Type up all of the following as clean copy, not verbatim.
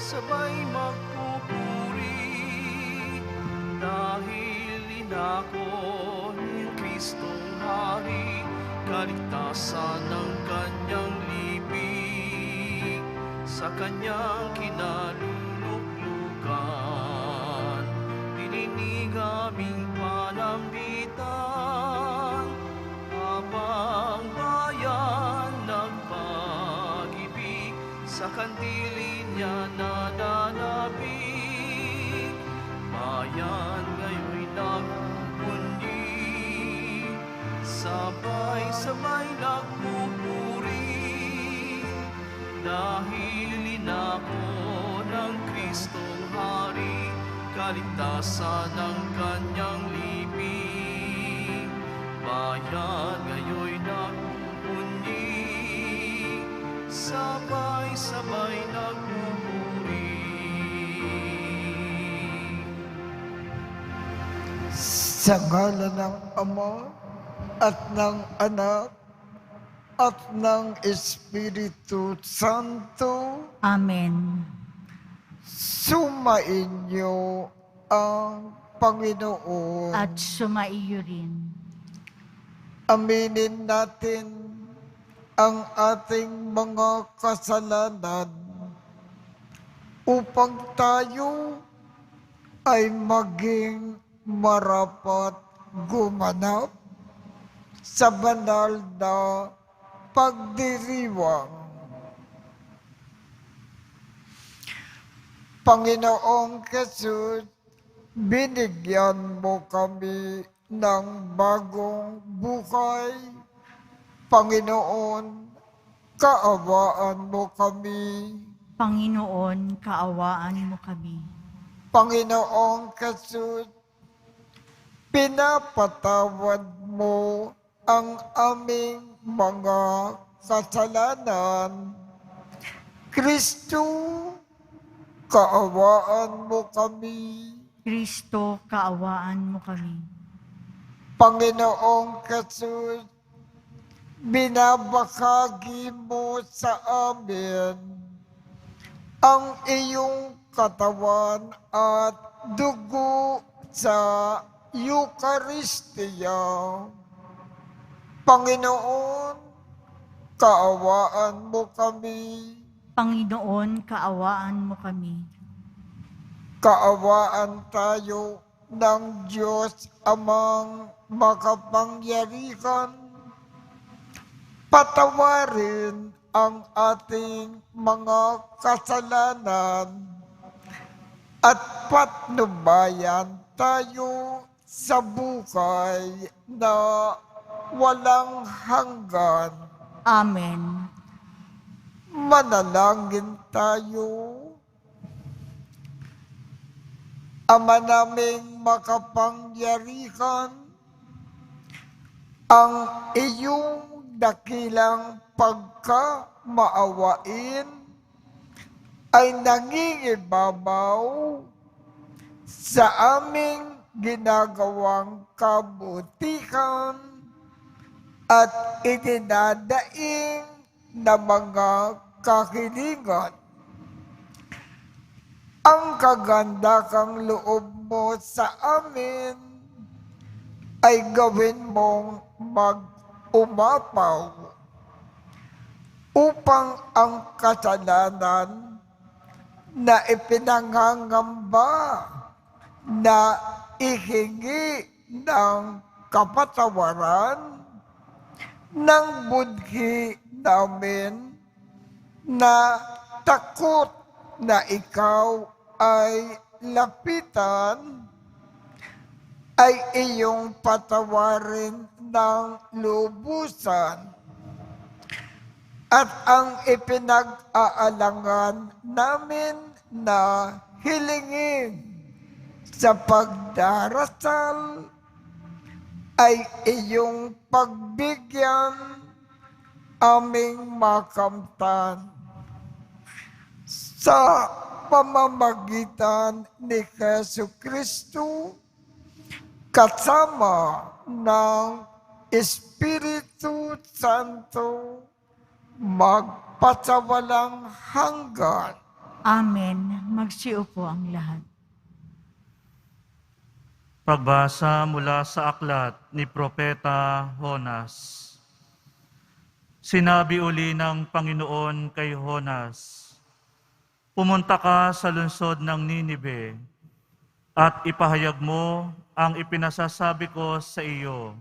sabay magpupuri, dahil inako ni Kristong Hari, kaligtasan ng kanyang libing, sa kanyang kinaluluglugan, dininig aming panambitan, habang bayan nagpag-ibig, sa kandili niya nananabik, bayan ngayon nagpupundi, sabay-sabay nagpupuri, dahil inako ng Kristong Hari, kaligtasan ng kanyang libing, bayan ngayon nagpupundi, sabay-sabay nagpupuri. Sa ngalan ng Ama at ng Anak at ng Espiritu Santo, Amen. sumainyo ang Panginoon. At sumaiyo rin. Aminin natin ang ating mga kasalanan upang tayo ay maging marapat gumanap sa banal na pagdiriwang. Panginoong Jesus, binigyan mo kami ng bagong buhay. Panginoon, kaawaan mo kami. Panginoon, kaawaan mo kami. Panginoong Jesus, pinapatawad mo ang aming mga kasalanan. Kristo, kaawaan mo kami. Kristo, kaawaan mo kami. Panginoong Jesus, binabahagi mo sa amin ang iyong katawan at dugo sa Eucharistia. Panginoon, kaawaan mo kami. Panginoon, kaawaan mo kami. Kaawaan tayo ng Diyos Amang makapangyarihan. Patawarin ang ating mga kasalanan at patnubayan tayo sa buhay na walang hanggan. Amen. Manalangin tayo. Ama naming makapangyarihan, ang iyong dakilang pagkamaawain ay nangingibabaw sa aming ginagawang kabutihan at itinadaing na mga kahilingan. Ang kagandakang loob mo sa amin ay gawin mong mag-umapaw upang ang kasalanan na ipinangangamba na ihingi ng kapatawaran ng budhi namin na takot na ikaw ay lapitan, ay iyong patawarin ng lubusan. At ang ipinag-aalangan namin na hilingin sa pagdarasal ay iyong pagbigyan aming makamtan sa pamamagitan ni Jesucristo kasama ng Espiritu Santo magpasawalang hanggan. Amen. Magsiupo ang lahat. Pagbasa mula sa aklat ni Propeta Jonas. Sinabi uli ng Panginoon kay Jonas, "Pumunta ka sa lungsod ng Ninibe at ipahayag mo ang ipinasasabi ko sa iyo."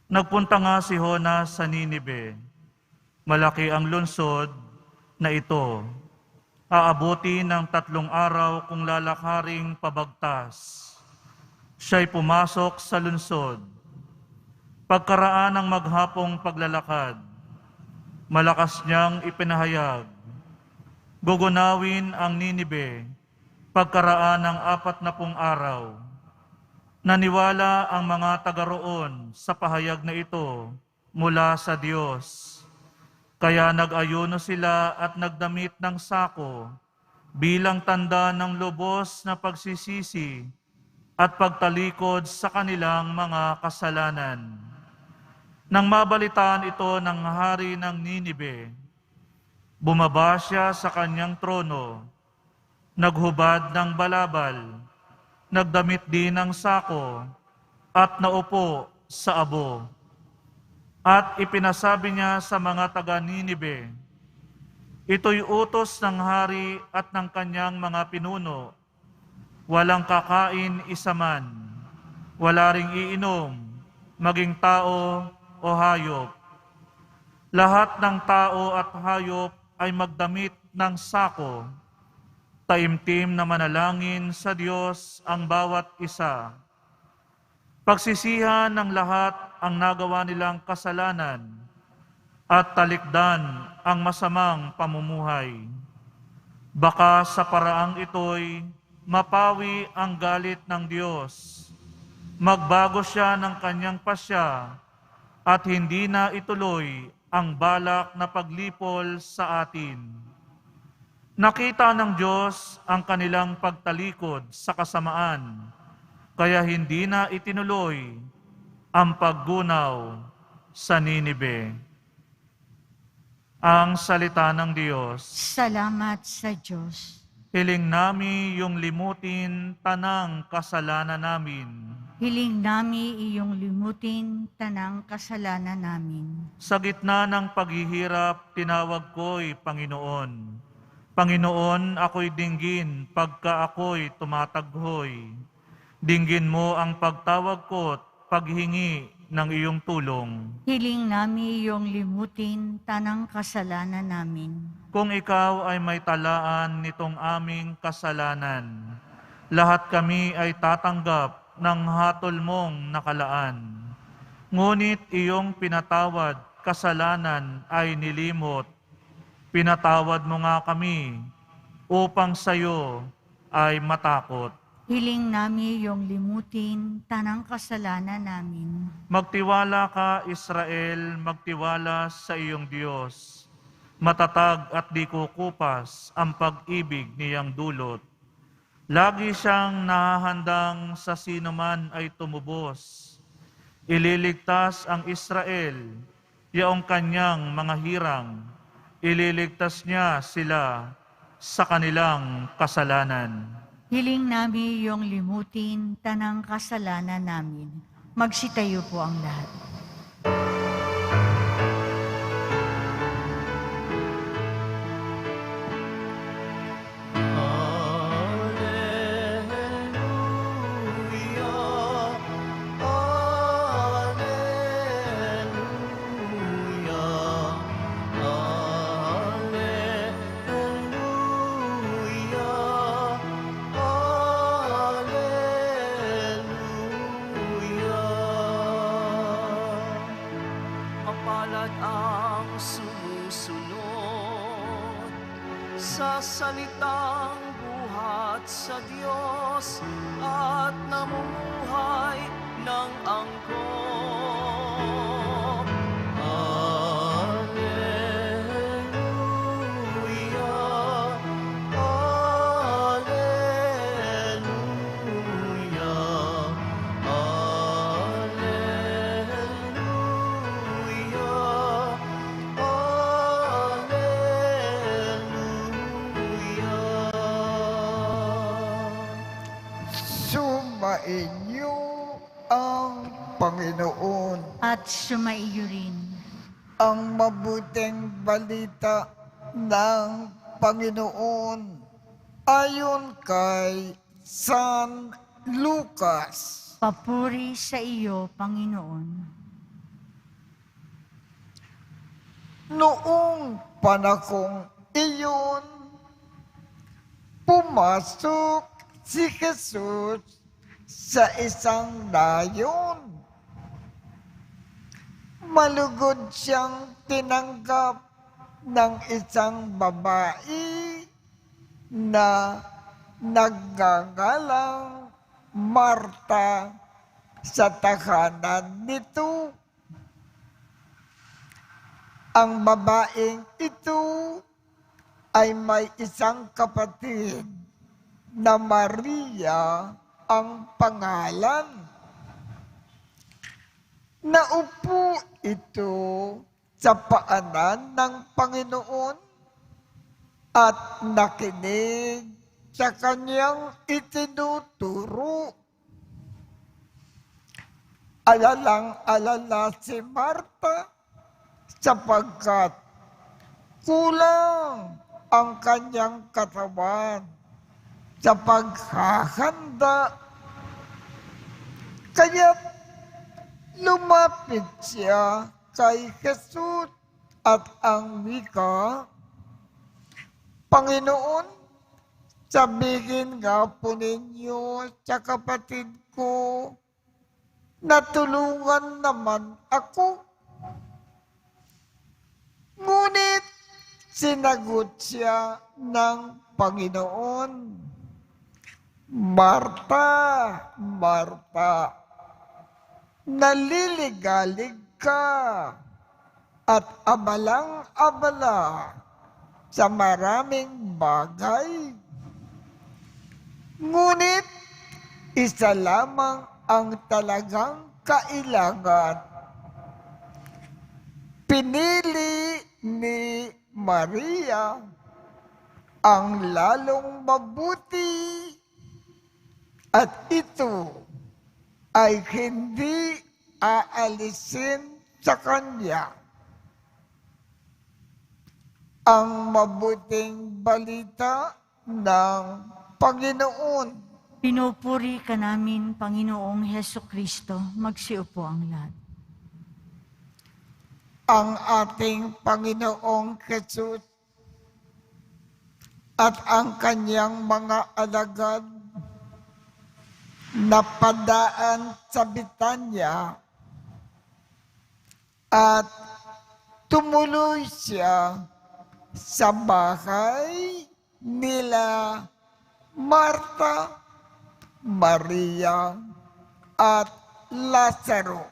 Nagpunta nga si Jonas sa Ninibe. Malaki ang lungsod na ito. Aabuti ng 3 araw kung lalakaring pabagtas. Siya'y pumasok sa lungsod. Pagkaraan ng maghapong paglalakad, malakas niyang ipinahayag, gugunawin ang Ninibe pagkaraan ng 40 araw. Naniwala ang mga taga roon sa pahayag na ito mula sa Diyos. Kaya nag-ayuno sila at nagdamit ng sako bilang tanda ng lubos na pagsisisi at pagtalikod sa kanilang mga kasalanan. Nang mabalitaan ito ng hari ng Ninibe, bumaba siya sa kanyang trono, naghubad ng balabal, nagdamit din ng sako, at naupo sa abo. At ipinasabi niya sa mga taga-Ninibe, "Ito'y utos ng hari at ng kanyang mga pinuno. Walang kakain isa man, wala ring iinom, maging tao o hayop. Lahat ng tao at hayop ay magdamit ng sako. Taimtim na manalangin sa Diyos ang bawat isa. Pagsisihan ng lahat ang nagawa nilang kasalanan at talikdan ang masamang pamumuhay. Baka sa paraang ito'y mapawi ang galit ng Diyos. Magbago siya ng kanyang pasya at hindi na ituloy ang balak na paglipol sa atin." Nakita ng Diyos ang kanilang pagtalikod sa kasamaan, kaya hindi na itinuloy ang paggunaw sa Ninibe. Ang salita ng Diyos. Salamat sa Diyos. Hiling nami yung limutin tanang kasalanan namin. Hiling nami iyong limutin tanang kasalanan namin. Sa gitna ng paghihirap, tinawag ko'y Panginoon. Panginoon, ako'y dinggin pagka ako'y tumataghoy. Dinggin mo ang pagtawag ko't paghingi ng iyong tulong. Hiling nami iyong limutin tanang kasalanan namin. Kung ikaw ay may talaan nitong aming kasalanan, lahat kami ay tatanggap ng hatol mong nakalaan. Ngunit iyong pinatawad kasalanan ay nilimot. Pinatawad mo nga kami upang sa'yo ay matakot. Hiling nami iyong limutin tanang kasalanan namin. Magtiwala ka, Israel, magtiwala sa iyong Diyos. Matatag at di kukupas ang pag-ibig niyang dulot. Lagi siyang nahahandang sa sinuman ay tumubos. Ililigtas ang Israel, yaong kanyang mga hirang. Ililigtas niya sila sa kanilang kasalanan. Hiling nami iyong limutin tanang kasalanan namin. Magsitayo po ang lahat. Mapalad ang sumusunod sa salitang buhat sa Diyos at namumuhay ng angkop. Alleluia, Alleluia, Alleluia, Alleluia. Sumainyo ang Panginoon. At sumaiyo rin. Ang mabuting balita ng Panginoon ayon kay San Lucas. Papuri sa iyo, Panginoon. Noong panahong iyon, pumasok si Jesus sa isang dayon. Malugod siyang tinanggap ng isang babae na nagngangalang Marta sa tahanan nito. Ang babaeng ito ay may isang kapatid na Maria ang pangalan. Naupo ito sa paanan ng Panginoon at nakinig sa kanyang itinuturo. Alalang-alala si Marta sapagkat kulang ang kanyang katawan sa paghahanda. Kaya lumapit siya kay Jesus at ang wika, Panginoon, sabihin nga po ninyo sa kapatid ko na tulungan naman ako. Ngunit sinagot siya ng Panginoon, Marta, Marta, naliligalig ka at abalang-abala sa maraming bagay. Ngunit isa lamang ang talagang kailangan. Pinili ni Maria ang lalong mabuti at ito ay hindi aalisin sa kanya. Ang mabuting balita ng Panginoon. Pinupuri ka namin, Panginoong Hesukristo. Magsiupo ang lahat. Ang ating Panginoong Jesus at ang kanyang mga alagad napadaan sa Betanya at tumuloy siya sa bahay nila Marta, Maria, at Lazaro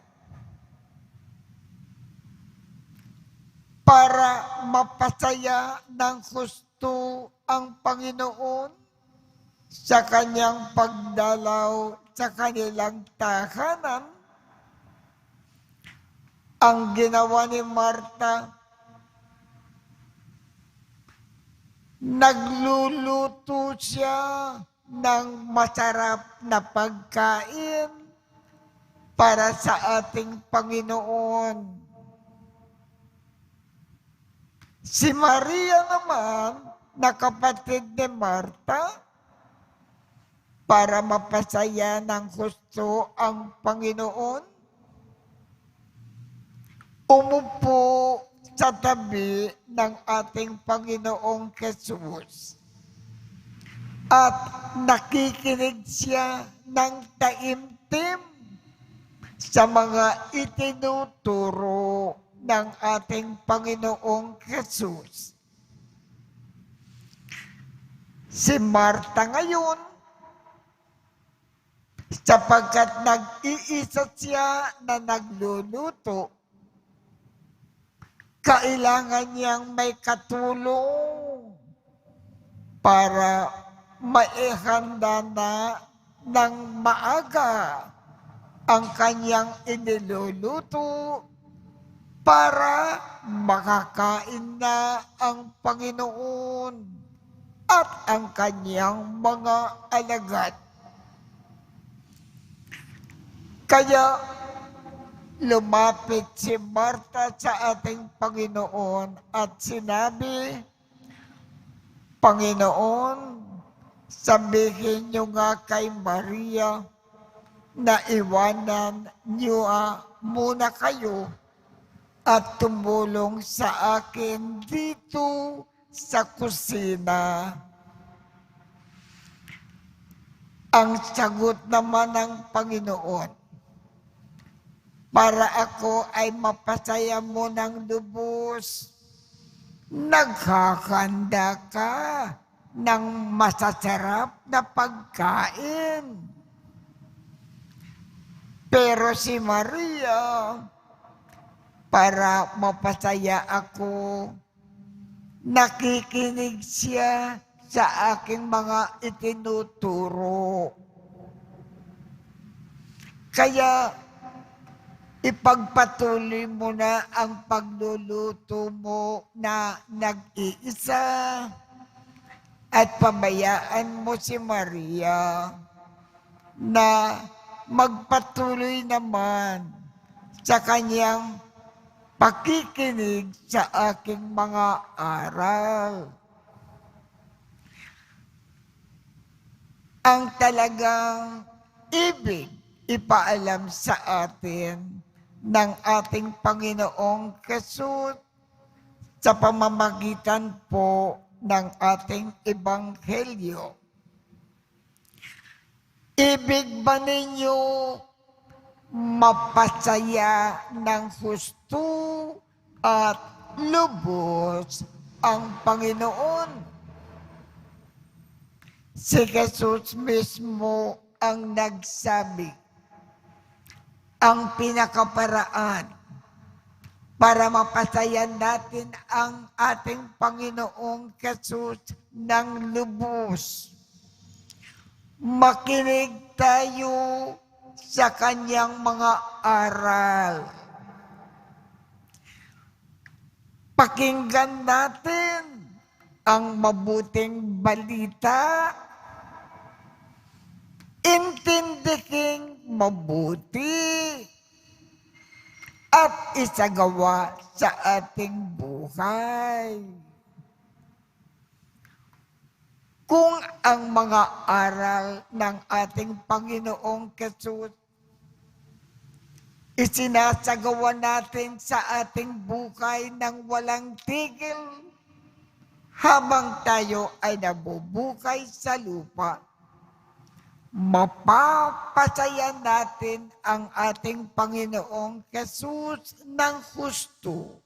para mapasaya ng husto ang Panginoon sa kanyang pagdalaw sa kanilang tahanan. Ang ginawa ni Marta, nagluluto siya ng masarap na pagkain para sa ating Panginoon. Si Maria naman, na kapatid ni Marta, para mapasaya ng husto ang Panginoon, umupo sa tabi ng ating Panginoong Jesus. At nakikinig siya ng taimtim sa mga itinuturo ng ating Panginoong Jesus. Si Marta ngayon, sapagkat nag-iisa siya na nagluluto, kailangan niyang may katulong para maihanda na ng maaga ang kanyang iniluluto para makakain na ang Panginoon at ang kanyang mga alagad. Kaya lumapit si Marta sa ating Panginoon at sinabi, Panginoon, sabihin niyo nga kay Maria na iwanan niyo muna kayo at tumulong sa akin dito sa kusina. Ang sagot naman ng Panginoon, para ako ay mapasaya mo ng lubos, naghahanda ka ng masasarap na pagkain. Pero si Maria, para mapasaya ako, nakikinig siya sa aking mga itinuturo. Kaya ipagpatuloy mo na ang pagluluto mo na nag-iisa at pabayaan mo si Maria na magpatuloy naman sa kanyang pakikinig sa aking mga aral. Ang talagang ibig ipaalam sa atin ng ating Panginoong Hesus sa pamamagitan po ng ating Ebanghelyo. Ibig ba ninyo mapasaya ng husto at lubos ang Panginoon? Si Jesus mismo ang nagsabi, ang pinakaparaan para mapasaya natin ang ating Panginoong Jesus ng lubos. Makinig tayo sa kanyang mga aral. Pakinggan natin ang mabuting balita. Intindihin mabuti at isagawa sa ating buhay. Kung ang mga aral ng ating Panginoong Hesus isinasagawa natin sa ating buhay ng walang tigil habang tayo ay nabubuhay sa lupa, mapapasaya natin ang ating Panginoong Hesus ng husto.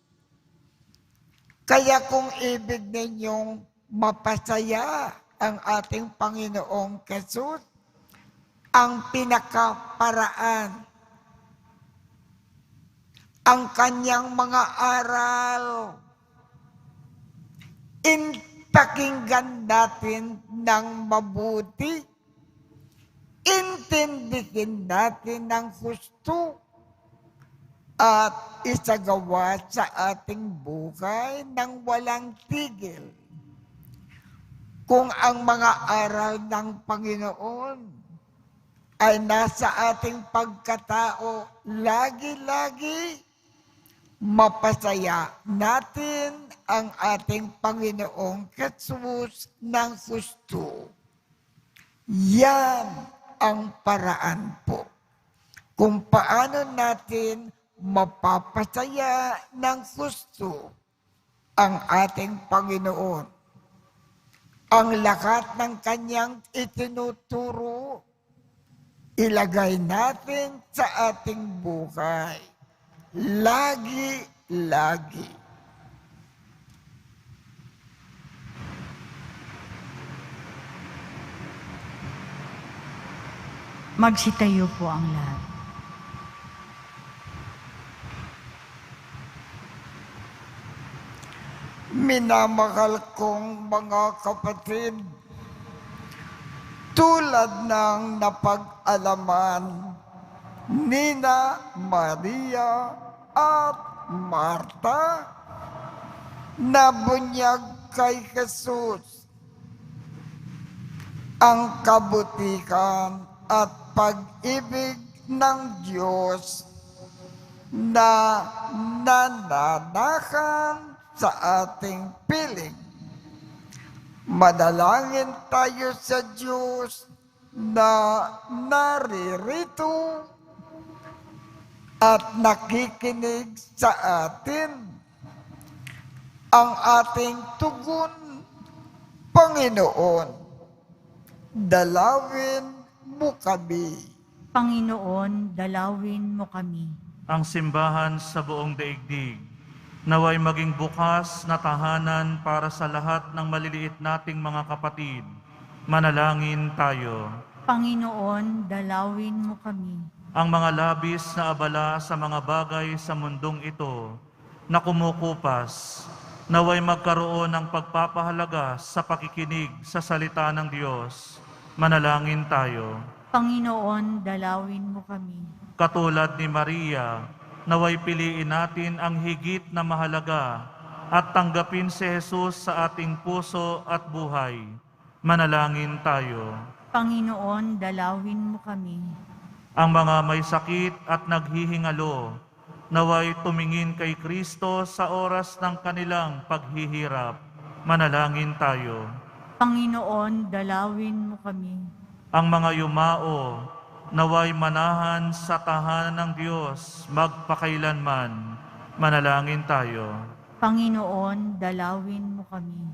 Kaya kung ibig ninyong mapasaya ang ating Panginoong Hesus, ang pinakaparaan, ang kanyang mga aral, pakinggan natin ng mabuti, intindihin natin ng husto, at isagawa sa ating buhay ng walang tigil. Kung ang mga aral ng Panginoon ay nasa ating pagkatao lagi-lagi, mapasaya natin ang ating Panginoong Hesus ng husto. Yan ang paraan po kung paano natin mapapasaya ng husto ang ating Panginoon. Ang lahat ng kanyang itinuturo, ilagay natin sa ating buhay. Lagi-lagi. Magsitayo po ang lahat. Minamahal kong mga kapatid, tulad ng napag-alaman nina Maria at Marta na bunyag kay Jesus, ang kabutihan at pag-ibig ng Diyos na nananahan sa ating piling. Manalangin tayo sa Diyos na naririto at nakikinig sa atin. Ang ating tugon, Panginoon, dalawin mo kami. Panginoon, dalawin mo kami. Ang simbahan sa buong daigdig, naway maging bukas na tahanan para sa lahat ng maliliit nating mga kapatid. Manalangin tayo. Panginoon, dalawin mo kami. Ang mga labis na abala sa mga bagay sa mundong ito na kumukupas, naway magkaroon ng pagpapahalaga sa pakikinig sa salita ng Diyos. Manalangin tayo. Panginoon, dalawin mo kami. Katulad ni Maria, naway piliin natin ang higit na mahalaga at tanggapin si Jesus sa ating puso at buhay. Manalangin tayo. Panginoon, dalawin mo kami. Ang mga may sakit at naghihingalo, naway tumingin kay Kristo sa oras ng kanilang paghihirap. Manalangin tayo. Panginoon, dalawin mo kami. Ang mga yumao, naway manahan sa tahanan ng Diyos magpakailanman. Manalangin tayo. Panginoon, dalawin mo kami.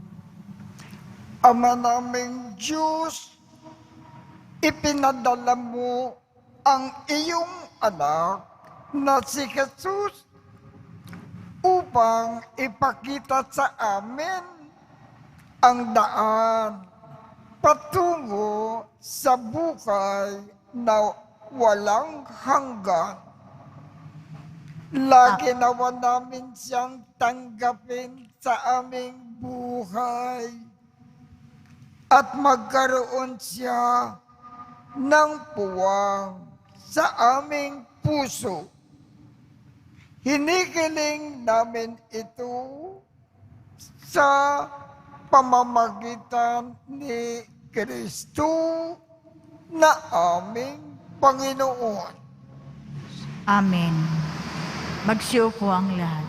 Ama naming Diyos, ipinadala mo ang iyong anak na si Jesus upang ipakita sa amin ang daan patungo sa buhay na walang hanggan. Lagi nawa namin siyang tanggapin sa aming buhay at magkaroon siya ng puwang sa aming puso. Hinikiling namin ito sa pamamagitan ni Kristo na aming Panginoon. Amen. Magsiupo ang lahat.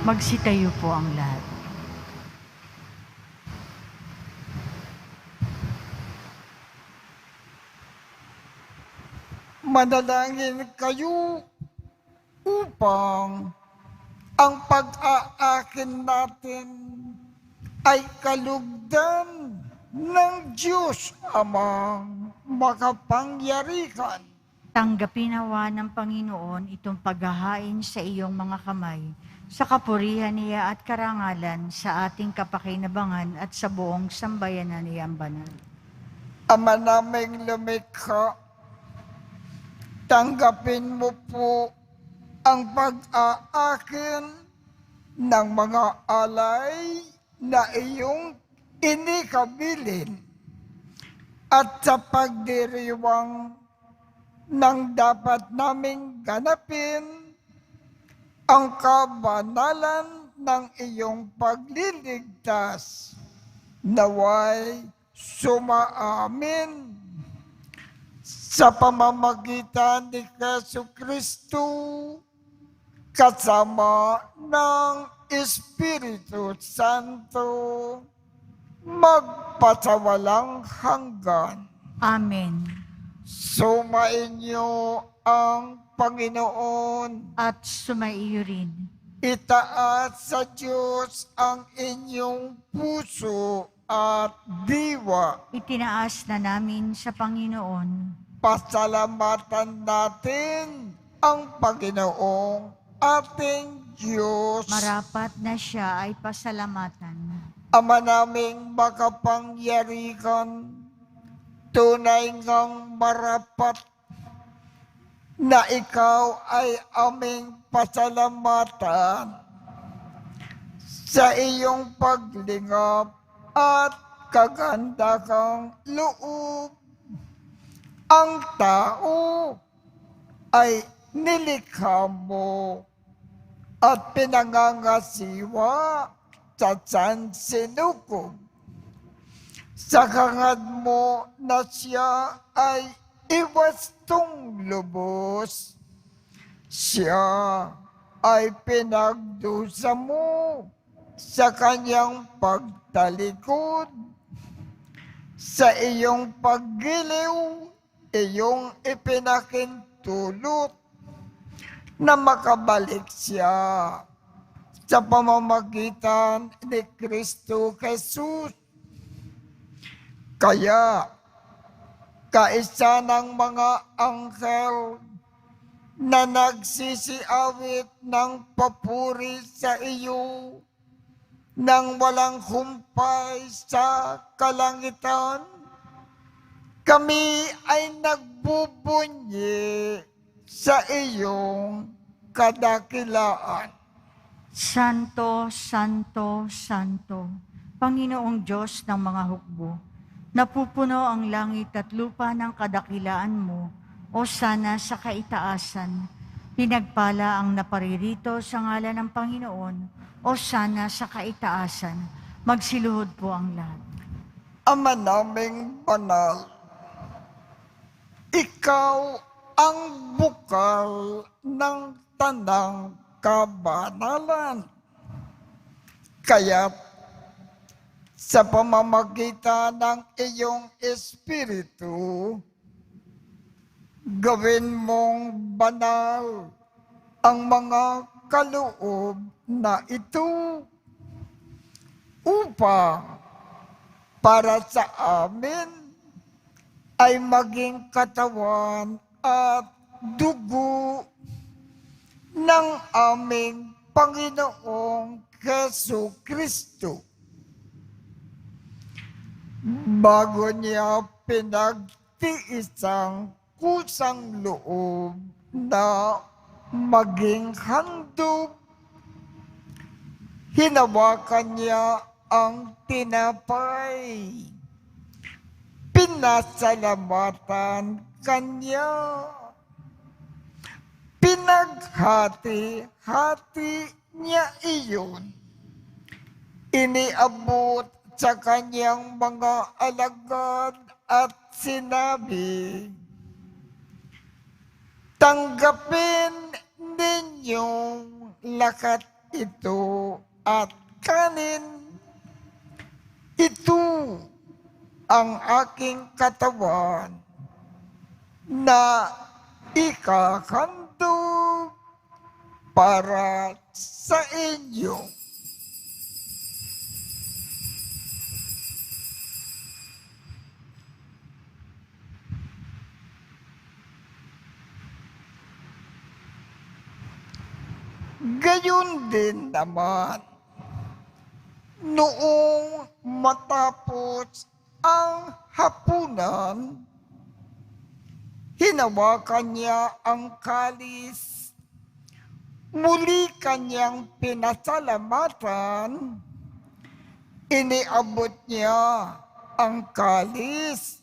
Magsitayo po ang lahat. Manalangin kayo upang ang pag-aakin natin ay kalugdan ng Diyos Amang makapangyarihan. Tanggapin nawa ng Panginoon itong paghahain sa iyong mga kamay, sa kapurihan niya at karangalan sa ating kapakinabangan at sa buong sambayanan niyang banal. Ama naming lumikha, tanggapin mo po ang pag-aakin ng mga alay na iyong inikabilin at sa pagdiriwang ng dapat naming ganapin ang kabanalan ng iyong pagliligtas. Naway sumaamin sa pamamagitan ni Jesucristo kasama ng Espiritu Santo magpasawalang hanggan. Amen. Sumainyo ang Panginoon. At sumaiyo rin. Itaas sa Diyos ang inyong puso at diwa. Itinaas na namin sa Panginoon. Pasalamatan natin ang Panginoong ating Diyos. Marapat na siya ay pasalamatan. Ama naming makapangyarihan, tunay ngang marapat na ikaw ay aming pasalamatan sa iyong paglingap at kagandahang loob. Ang tao ay nilikha mo at pinangangasiwa sa sansinukob. Sa hangad mo na siya ay iwastong lubos, siya ay pinagdusa mo sa kanyang pagtalikod. Sa iyong paggiliw, iyong ipinakintulot na makabalik siya sa pamamagitan ni Kristo Jesus. Kaya, kaisa ng mga anghel na nagsisiawit ng papuri sa iyo nang walang humpay sa kalangitan, kami ay nagbubunyi sa iyong kadakilaan. Santo, Santo, Santo, Panginoong Diyos ng mga hukbo, napupuno ang langit at lupa ng kadakilaan mo, o sana sa kaitaasan. Pinagpala ang naparirito sa ngalan ng Panginoon, o sana sa kaitaasan. Magsiluhod po ang lahat. Ama naming banal, ikaw ang bukal ng tanang kabanalan. Kaya't sa pamamagitan ng iyong Espiritu, gawin mong banal ang mga kaloob na ito upang para sa amin ay maging katawan at dugo ng aming Panginoong Jesucristo. Bago niya pinagtiisang kusang loob na maging handog, hinawakan niya ang tinapay. Pinasalamatan kanya. Pinaghati-hati niya iyon. Iniabot sa kanyang mga alagad at sinabi, tanggapin ninyong lakat ito at kanin. Ito ang aking katawan na ikahandog para sa inyo. Gayon din naman, noong matapos ang hapunan, hinawakan niya ang kalis, muli kanyang pinasalamatan, iniabot niya ang kalis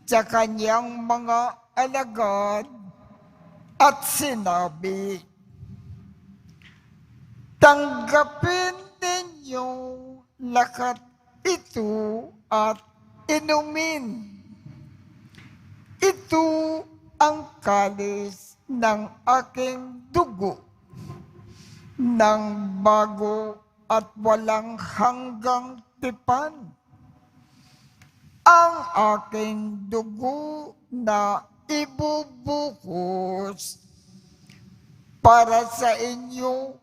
sa kanyang mga alagad at sinabi, tanggapin ninyong lakat ito at inumin. Ito ang kalis ng aking dugo, ng bago at walang hanggang tipan. Ang aking dugo na ibubuhos para sa inyo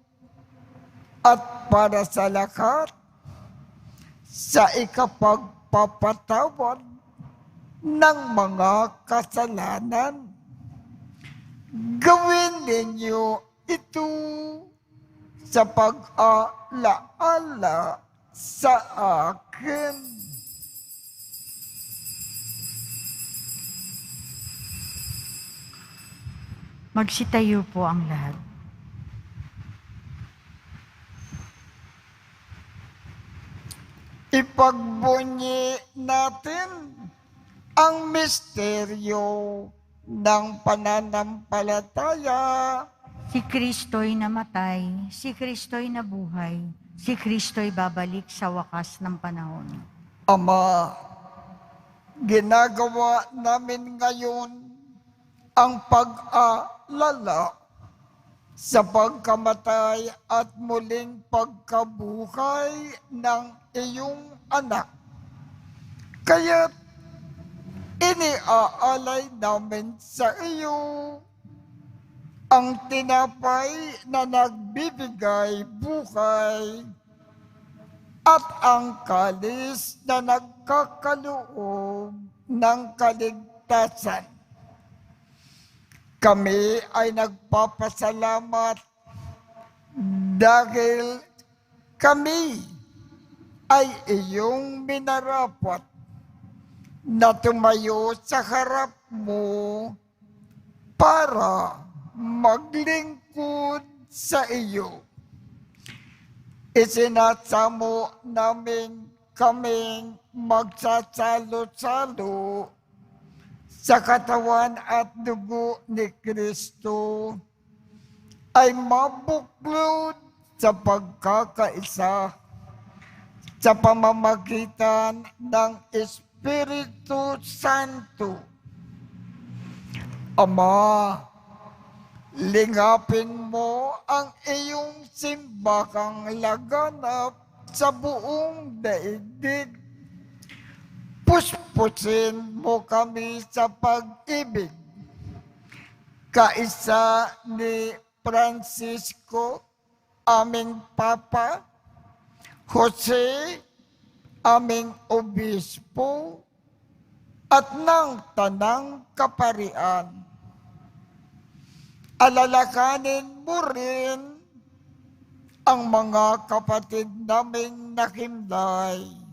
at para sa lahat sa ikapagpapatawad ng mga kasalanan. Gawin ninyo ito sa pag-alaala sa akin. Magsitayo po ang lahat. Ipagbunyi natin ang misteryo ng pananampalataya. Si Kristo'y namatay, si Kristo'y nabuhay, si Kristo'y babalik sa wakas ng panahon. Ama, ginagawa namin ngayon ang pag-alala sa pagkamatay at muling pagkabuhay ng iyong anak. Kaya't iniaalay namin sa iyo ang tinapay na nagbibigay buhay at ang kalis na nagkakaloob ng kaligtasan. Kami ay nagpapasalamat dahil kami ay iyong minarapat na tumayo sa harap mo para maglingkod sa iyo. Isinasamo namin kaming magsasalo-salo sa katawan at dugo ni Kristo ay mabuklod sa pagkakaisa sa pamamagitan ng Espiritu Santo. Ama, lingapin mo ang iyong simbahang laganap sa buong daigdig. Puspusin mo kami sa pag-ibig. Kaisa ni Francisco, aming Papa, Jose, aming Obispo, at ng Tanang Kaparian. Alalakanin mo rin ang mga kapatid naming nakimlay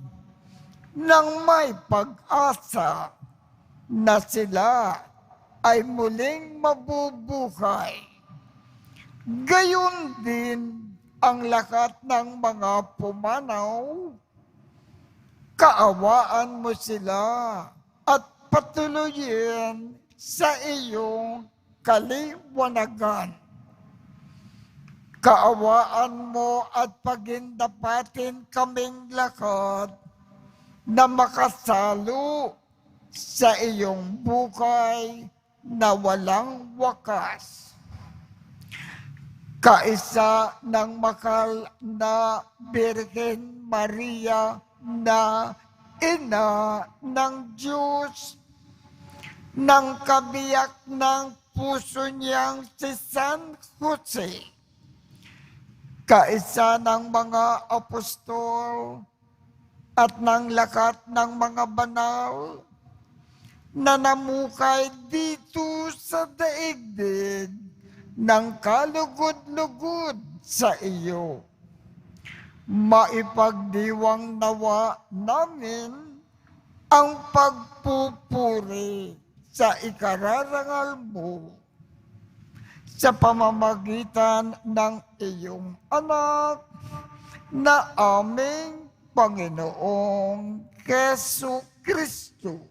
nang may pag-asa na sila ay muling mabubuhay. Gayon din ang lahat ng mga pumanaw. Kaawaan mo sila at patuloyin sa iyong kaliwanagan. Kaawaan mo at pagindapatin kaming lahat na makasalo sa iyong buhay na walang wakas. Kaisa ng mahal na Birhen Maria na Ina ng Diyos, ng kabiyak ng puso niyang si San Jose, kaisa ng mga apostol, at ng lahat ng mga banal na namukay dito sa daigdig ng kalugod-lugod sa iyo. Maipagdiwang nawa namin ang pagpupuri sa ikararangal mo sa pamamagitan ng iyong anak na aming Panginoong Jesucristo.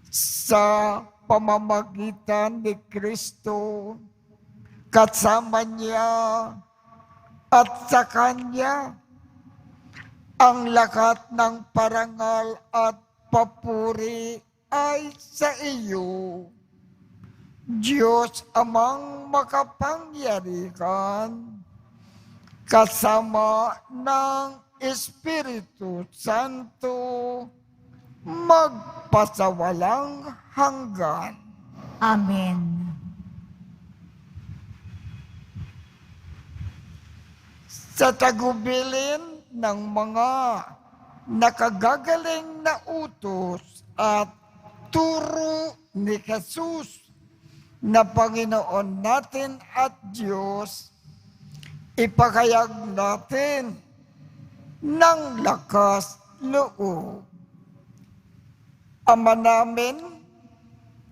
Sa pamamagitan ni Kristo, kasama niya at sa Kanya, ang lahat ng parangal at papuri ay sa iyo. Diyos amang makapangyarihan, kasama ng Espiritu Santo, magpasawalang hanggan. Amen. Sa tagubilin ng mga nakagagaling na utos at turo ni Jesus na Panginoon natin at Diyos, ipakayag natin ng lakas loob. Ama namin,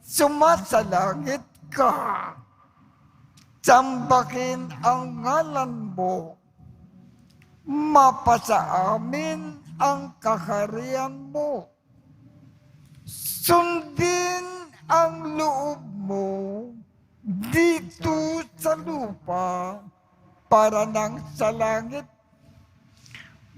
sumasalangit ka. Sambahin ang ngalan mo. Mapasa amin ang kaharian mo. Sundin ang loob mo dito sa lupa para nang sa langit.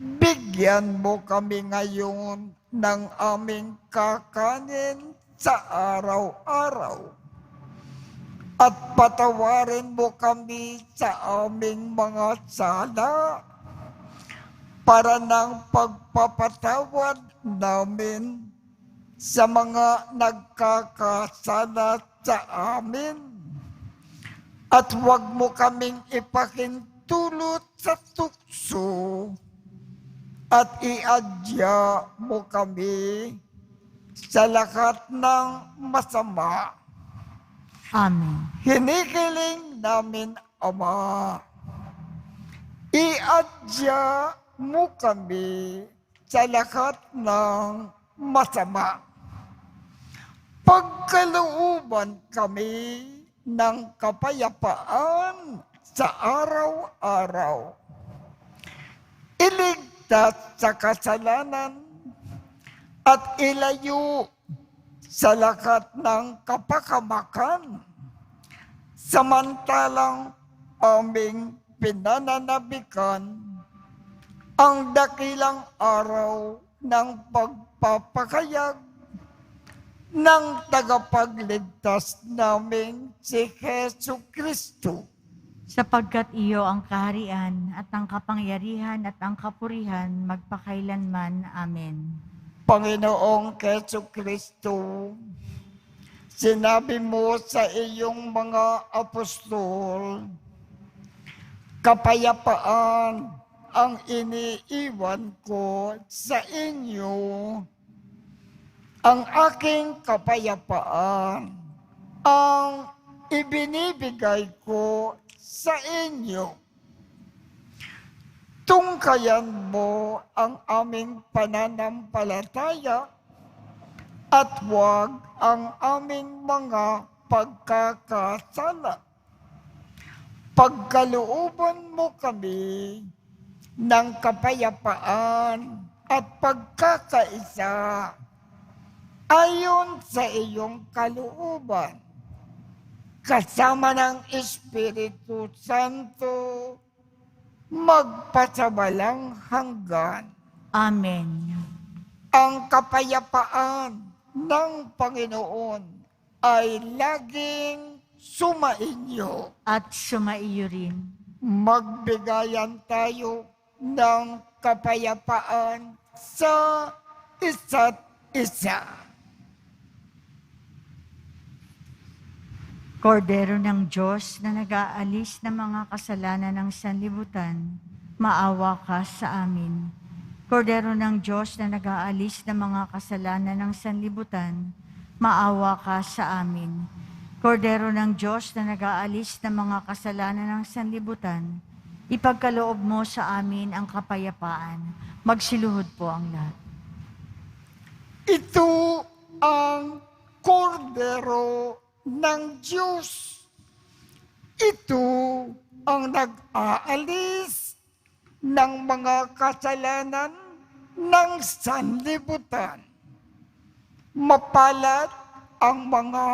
Bigyan mo kami ngayon ng aming kakanin sa araw-araw. At patawarin mo kami sa aming mga sala para ng pagpapatawad namin sa mga nagkakasala sa amin. At huwag mo kaming ipakintulot sa tukso at iadya mo kami sa lahat ng masama. Amen. Hinihiling namin, Ama, iadya mo kami sa lahat ng masama. Pagkalooban kami ng kapayapaan sa araw-araw. Iligtas sa kasalanan at ilayo sa lahat ng kapakamakan. Samantalang aming pinananabikan ang dakilang araw ng pagpapakayag ng tagapagligtas naming si Jesu Kristo. Sapagkat iyo ang kaharian at ang kapangyarihan at ang kapurihan magpakailanman. Amen. Panginoong Jesu Kristo, sinabi mo sa iyong mga apostol, kapayapaan ang iniiwan ko sa inyo, ang aking kapayapaan ang ibinibigay ko sa inyo. Tungkayan mo ang aming pananampalataya at huwag ang aming mga pagkakasala. Pagkalooban mo kami ng kapayapaan at pagkakaisa ayon sa iyong kalooban, kasama ng Espiritu Santo, magpasawalang hanggan. Amen. Ang kapayapaan ng Panginoon ay laging sumainyo. At sumaiyo rin. Magbigayan tayo ng kapayapaan sa isa't isa. Kordero ng Diyos na nag-aalis ng mga kasalanan ng sanlibutan, maawa ka sa amin. Kordero ng Diyos na nag-aalis ng mga kasalanan ng sanlibutan, maawa ka sa amin. Kordero ng Diyos na nag-aalis ng mga kasalanan ng sanlibutan, ipagkaloob mo sa amin ang kapayapaan. Magsiluhod po ang lahat. Ito ang kordero ng Diyos. Ito ang nag-aalis ng mga kasalanan ng sanlibutan. Mapalad ang mga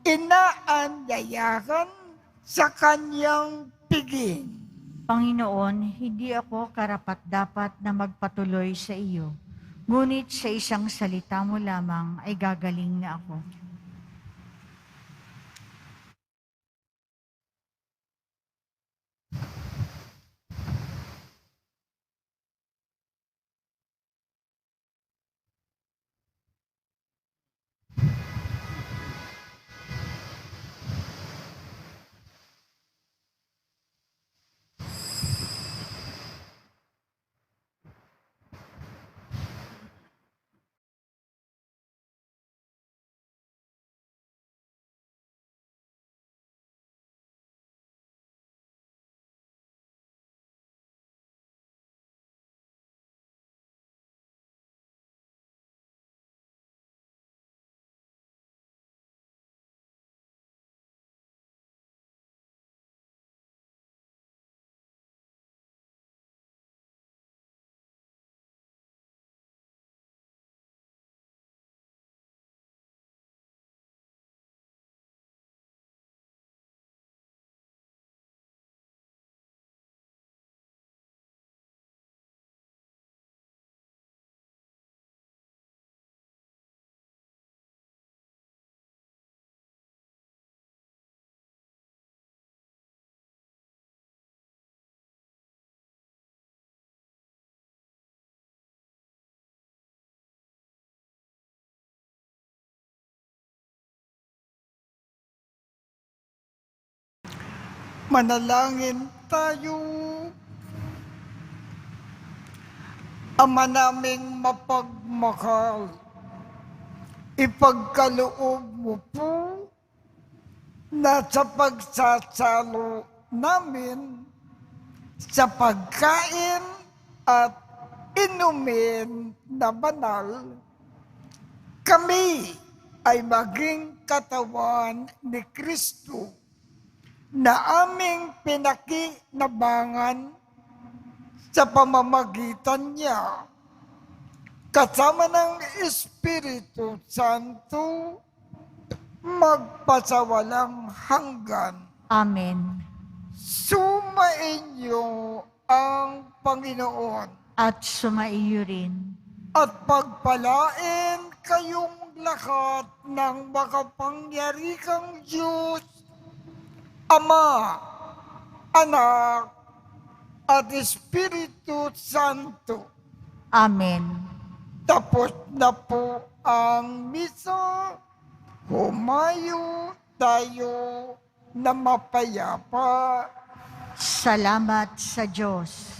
inaanyayahan sa kanyang piging. Panginoon, hindi ako karapat-dapat na magpatuloy sa iyo. Ngunit sa isang salita mo lamang ay gagaling na ako. Manalangin tayo. Ama naming mapagmahal, ipagkaloob mo po na sa pagsasalo namin sa pagkain at inumin na banal, kami ay maging katawan ni Kristo na aming pinakinabangan sa pamamagitan niya, kasama ng Espiritu Santo, magpasawalang hanggan. Amen. Sumainyo ang Panginoon At sumaiyo rin. at pagpalain kayong lahat ng makapangyarihang Diyos, Ama, Anak, at Espiritu Santo. Amen. Tapos na po ang misa. Humayo tayo na mapayapa. Salamat sa Diyos.